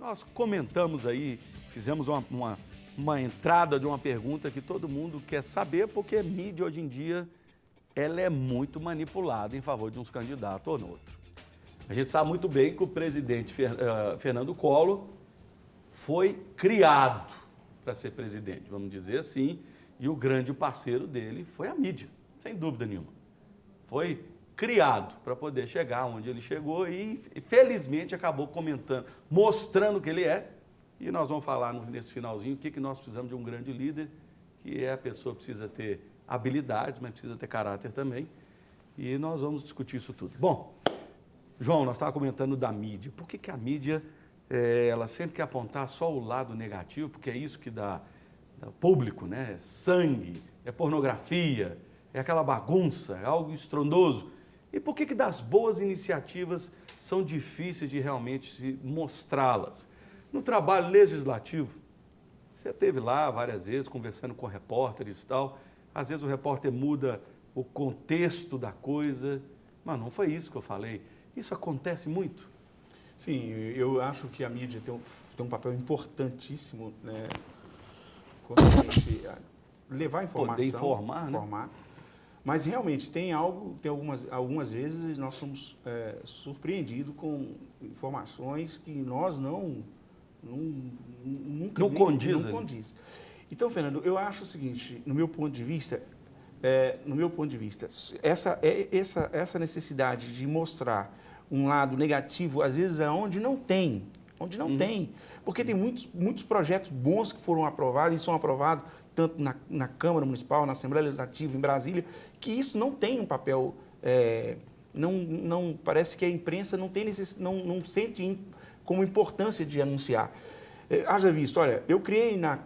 Nós comentamos aí, fizemos uma entrada de uma pergunta que todo mundo quer saber, porque a mídia hoje em dia ela é muito manipulada em favor de uns candidatos ou no outro. A gente sabe muito bem que o presidente Fernando Collor foi criado para ser presidente, vamos dizer assim, e o grande parceiro dele foi a mídia, sem dúvida nenhuma. Foi criado para poder chegar onde ele chegou e, felizmente, acabou comentando, mostrando o que ele é. E nós vamos falar nesse finalzinho o que nós precisamos de um grande líder, que é a pessoa que precisa ter habilidades, mas precisa ter caráter também. E nós vamos discutir isso tudo. Bom, João, nós estávamos comentando da mídia. Por que a mídia, ela sempre quer apontar só o lado negativo? Porque é isso que dá público, né? É sangue, é pornografia, é aquela bagunça, é algo estrondoso. E por que das boas iniciativas são difíceis de realmente se mostrá-las? No trabalho legislativo, você esteve lá várias vezes conversando com repórteres e tal, às vezes o repórter muda o contexto da coisa, mas não foi isso que eu falei. Isso acontece muito? Sim, eu acho que a mídia tem um papel importantíssimo, né? Quando a gente levar informação, poder informar, né? Mas realmente tem algumas vezes nós somos surpreendidos com informações que nós nunca não condiz. Então, Fernando, eu acho o seguinte, no meu ponto de vista, essa necessidade de mostrar um lado negativo, às vezes é onde não tem, porque tem muitos projetos bons que foram aprovados e são aprovados tanto na Câmara Municipal, na Assembleia Legislativa, em Brasília, que isso não tem um papel, parece que a imprensa não sente como importância de anunciar. Haja visto, olha, eu criei na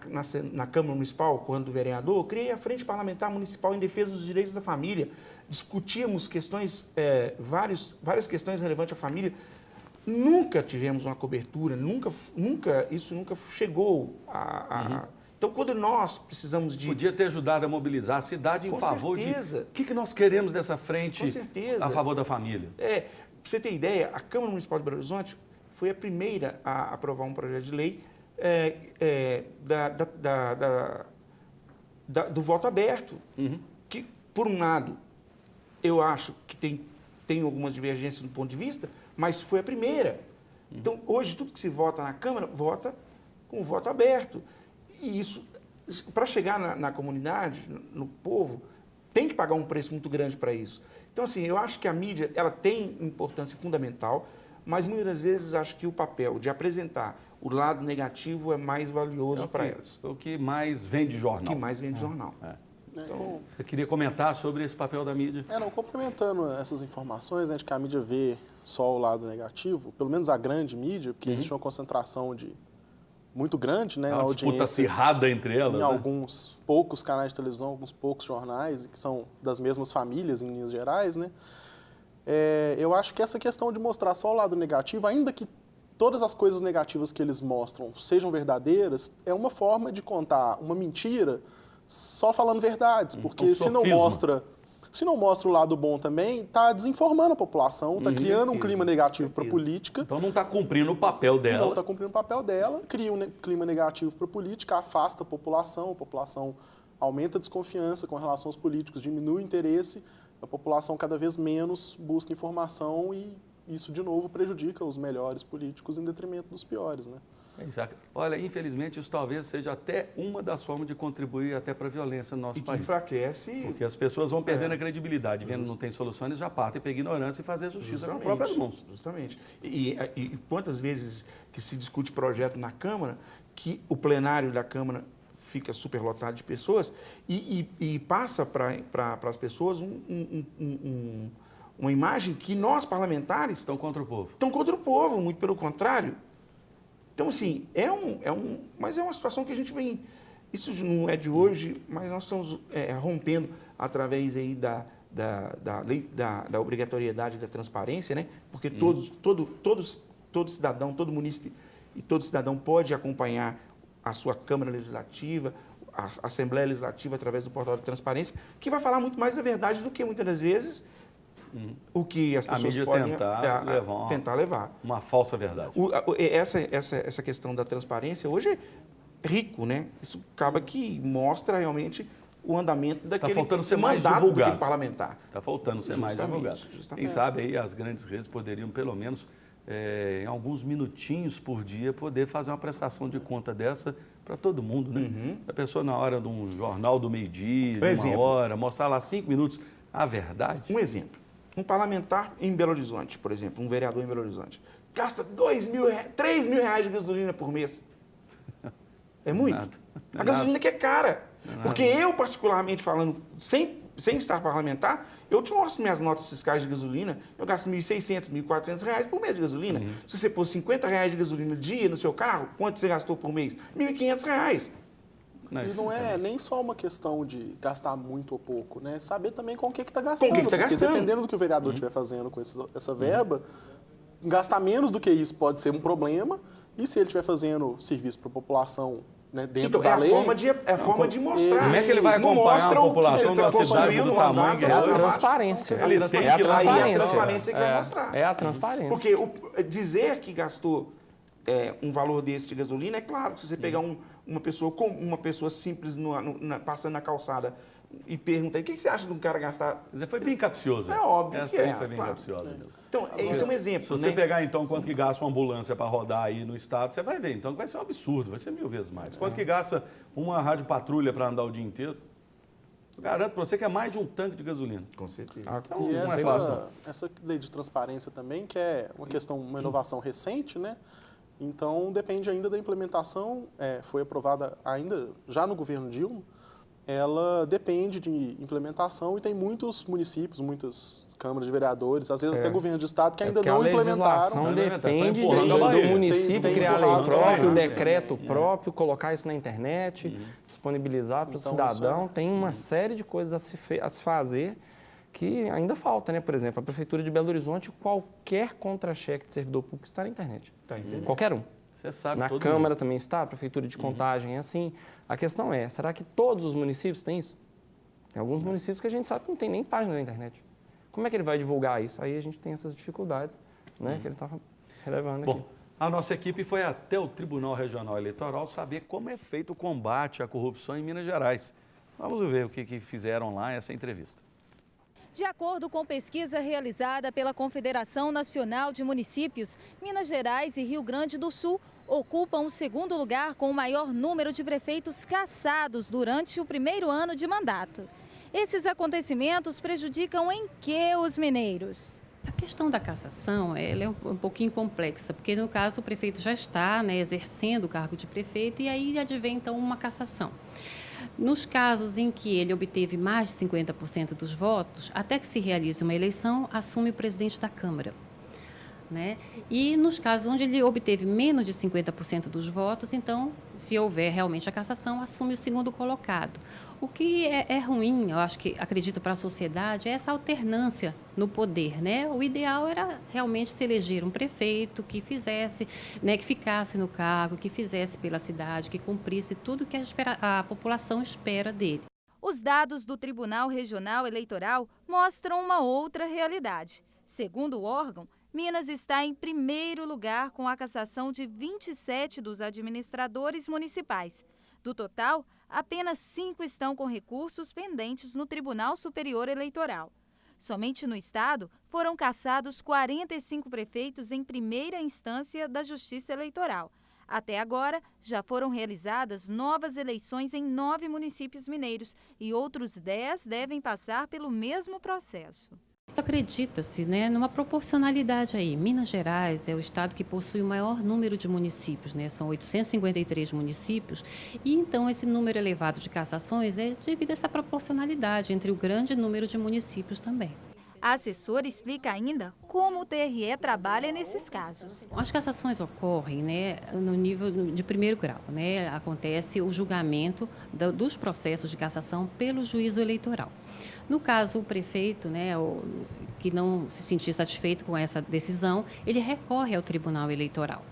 Câmara Municipal, quando vereador, eu criei a Frente Parlamentar Municipal em Defesa dos Direitos da Família, discutíamos questões, várias questões relevantes à família, nunca tivemos uma cobertura, isso nunca chegou a Então, quando nós precisamos de... Podia ter ajudado a mobilizar a cidade em favor de... O que nós queremos dessa frente a favor da família? Para você ter ideia, a Câmara Municipal de Belo Horizonte foi a primeira a aprovar um projeto de lei do voto aberto. Que, por um lado, eu acho que tem algumas divergências do ponto de vista, mas foi a primeira. Então, hoje, tudo que se vota na Câmara, vota com o voto aberto. E isso, para chegar na comunidade, no povo, tem que pagar um preço muito grande para isso. Então, assim, eu acho que a mídia ela tem importância fundamental, mas muitas das vezes acho que o papel de apresentar o lado negativo é mais valioso para elas. O que mais vende jornal. O que mais vende jornal. Então, você queria comentar sobre esse papel da mídia? Complementando essas informações, né, de que a mídia vê só o lado negativo, pelo menos a grande mídia, porque existe uma concentração muito grande, né, na audiência. Uma disputa acirrada entre elas, em alguns poucos canais de televisão, alguns poucos jornais, que são das mesmas famílias, em linhas gerais, né? Eu acho que essa questão de mostrar só o lado negativo, ainda que todas as coisas negativas que eles mostram sejam verdadeiras, é uma forma de contar uma mentira só falando verdades, porque se não mostra o lado bom também, está desinformando a população, está criando um clima negativo para a política. Então não está cumprindo o papel dela. Não está cumprindo o papel dela, cria um clima negativo para a política, afasta a população aumenta a desconfiança com relação aos políticos, diminui o interesse, a população cada vez menos busca informação e isso, de novo, prejudica os melhores políticos em detrimento dos piores, né? Exato. Olha, infelizmente, isso talvez seja até uma das formas de contribuir até para a violência no nosso país. Enfraquece. Porque as pessoas vão perdendo a credibilidade, vendo que não tem solução, eles já partem para a ignorância e fazer justiça com as próprias mãos. Justamente. E quantas vezes que se discute projeto na Câmara, que o plenário da Câmara fica superlotado de pessoas e passa para as pessoas uma imagem que nós, parlamentares... Estão contra o povo. Estão contra o povo, muito pelo contrário. Então, assim, mas é uma situação que a gente vem... Isso não é de hoje, mas nós estamos rompendo através aí da lei da obrigatoriedade da transparência, né? Porque todo cidadão, todo munícipe e todo cidadão pode acompanhar a sua Câmara Legislativa, a Assembleia Legislativa através do portal de transparência, que vai falar muito mais da verdade do que muitas das vezes o que as A pessoas mídia podem tentar levar. uma falsa verdade. Essa questão da transparência hoje é rico, né? Isso acaba que mostra realmente o andamento daquele faltando ser mais mandato divulgado. daquele parlamentar. Está faltando ser mais divulgado. Justamente. Quem sabe aí as grandes redes poderiam, pelo menos, em alguns minutinhos por dia, poder fazer uma prestação de conta dessa para todo mundo, né? A pessoa, na hora de um jornal do meio-dia, de uma hora, mostrar lá 5 minutos a verdade. Um exemplo. Um parlamentar em Belo Horizonte, por exemplo, um vereador em Belo Horizonte, gasta R$3 mil de gasolina por mês. É muito. Não é A gasolina que é cara. Não é Porque eu, particularmente falando, sem estar parlamentar, eu te mostro minhas notas fiscais de gasolina, eu gasto R$1.600, R$1.400 por mês de gasolina. Se você pôr R$50 de gasolina dia no seu carro, quanto você gastou por mês? R$1.500. E não é nem só uma questão de gastar muito ou pouco, né? Saber também com o que está gastando. Com o que está porque gastando. dependendo do que o vereador estiver fazendo com essa verba, gastar menos do que isso pode ser um problema. E se ele estiver fazendo serviço para a população, né, dentro da lei... É a forma de mostrar. Como é que ele vai acompanhar a população da cidade do tamanho que É a transparência. Ele tem que ir lá Aí é a e transparência que vai mostrar. É a transparência. Porque dizer que gastou um valor desse de gasolina, é claro que se você pegar uma pessoa simples passando na calçada e perguntar, o que você acha de um cara gastar... Foi bem capcioso. É óbvio essa que aí é, foi bem claro. capciosa. Mesmo. Então, esse é um exemplo, Se você né? pegar, então, quanto que gasta uma ambulância para rodar aí no estado, você vai ver. Então, vai ser um absurdo, vai ser 1000 vezes mais. Quanto que gasta uma rádio patrulha para andar o dia inteiro? Eu garanto para você que é mais de um tanque de gasolina. Com certeza. Então, E não é fácil. essa lei de transparência também, que é uma inovação recente, né? Então, depende ainda da implementação, foi aprovada ainda já no governo Dilma, ela depende de implementação e tem muitos municípios, muitas câmaras de vereadores, às vezes até governo de estado, que ainda não implementaram. A legislação depende empurrando a do barreira. município Tem criar empurrado lei a próprio, barreira. decreto próprio, colocar isso na internet, disponibilizar para o Então, cidadão. Tem uma série de coisas a se fazer que ainda falta, né? Por exemplo, a Prefeitura de Belo Horizonte, qualquer contra-cheque de servidor público está na internet. Tá entendendo? Qualquer um. Você sabe Na todo Câmara mundo. também está, a Prefeitura de Contagem é assim. A questão é, será que todos os municípios têm isso? Tem alguns municípios que a gente sabe que não tem nem página na internet. Como é que ele vai divulgar isso? Aí a gente tem essas dificuldades, né, que ele está relevando aqui. Bom, a nossa equipe foi até o Tribunal Regional Eleitoral saber como é feito o combate à corrupção em Minas Gerais. Vamos ver o que fizeram lá essa entrevista. De acordo com pesquisa realizada pela Confederação Nacional de Municípios, Minas Gerais e Rio Grande do Sul ocupam o segundo lugar com o maior número de prefeitos cassados durante o primeiro ano de mandato. Esses acontecimentos prejudicam em que os mineiros? A questão da cassação ela é um pouquinho complexa, porque no caso o prefeito já está, né, exercendo o cargo de prefeito e aí advém então uma cassação. Nos casos em que ele obteve mais de 50% dos votos, até que se realize uma eleição, assume o presidente da Câmara. Né? E nos casos onde ele obteve menos de 50% dos votos, então, se houver realmente a cassação, assume o segundo colocado. O que é ruim, eu acredito para a sociedade, é essa alternância no poder, né? O ideal era realmente se eleger um prefeito que fizesse, né, que ficasse no cargo, que fizesse pela cidade, que cumprisse tudo que a população espera dele. Os dados do Tribunal Regional Eleitoral mostram uma outra realidade. Segundo o órgão, Minas está em primeiro lugar com a cassação de 27 dos administradores municipais. Do total, apenas 5 estão com recursos pendentes no Tribunal Superior Eleitoral. Somente no estado foram cassados 45 prefeitos em primeira instância da Justiça Eleitoral. Até agora, já foram realizadas novas eleições em 9 municípios mineiros e outros 10 devem passar pelo mesmo processo. Acredita-se, né, numa proporcionalidade aí. Minas Gerais é o estado que possui o maior número de municípios, né? São 853 municípios, e então esse número elevado de cassações é devido a essa proporcionalidade entre o grande número de municípios também. A assessora explica ainda como o TRE trabalha nesses casos. As cassações ocorrem, né, no nível de primeiro grau, né? Acontece o julgamento dos processos de cassação pelo juízo eleitoral. No caso, o prefeito, né, que não se sentir satisfeito com essa decisão, ele recorre ao Tribunal Eleitoral.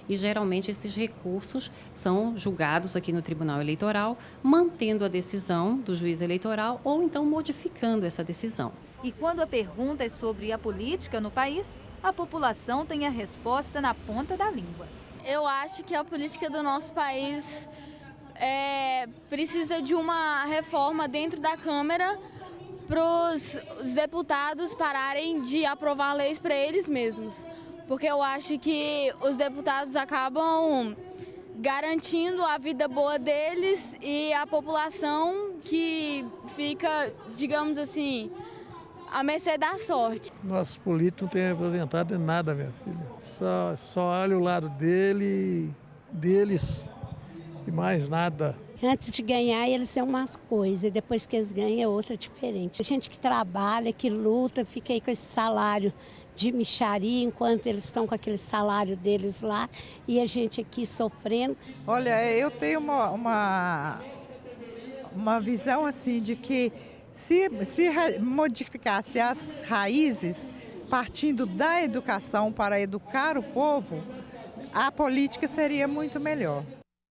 E, geralmente, esses recursos são julgados aqui no Tribunal Eleitoral, mantendo a decisão do juiz eleitoral ou, então, modificando essa decisão. E quando a pergunta é sobre a política no país, a população tem a resposta na ponta da língua. Eu acho que a política do nosso país precisa de uma reforma dentro da Câmara para os deputados pararem de aprovar leis para eles mesmos. Porque eu acho que os deputados acabam garantindo a vida boa deles e a população que fica, digamos assim, à mercê da sorte. Nossos políticos não têm representado em nada, minha filha. Só olha o lado deles e mais nada. Antes de ganhar, eles são umas coisas, e depois que eles ganham é outra diferente. A gente que trabalha, que luta, fica aí com esse salário de mixaria, enquanto eles estão com aquele salário deles lá, e a gente aqui sofrendo. Olha, eu tenho uma visão assim de que se modificasse as raízes, partindo da educação para educar o povo, a política seria muito melhor.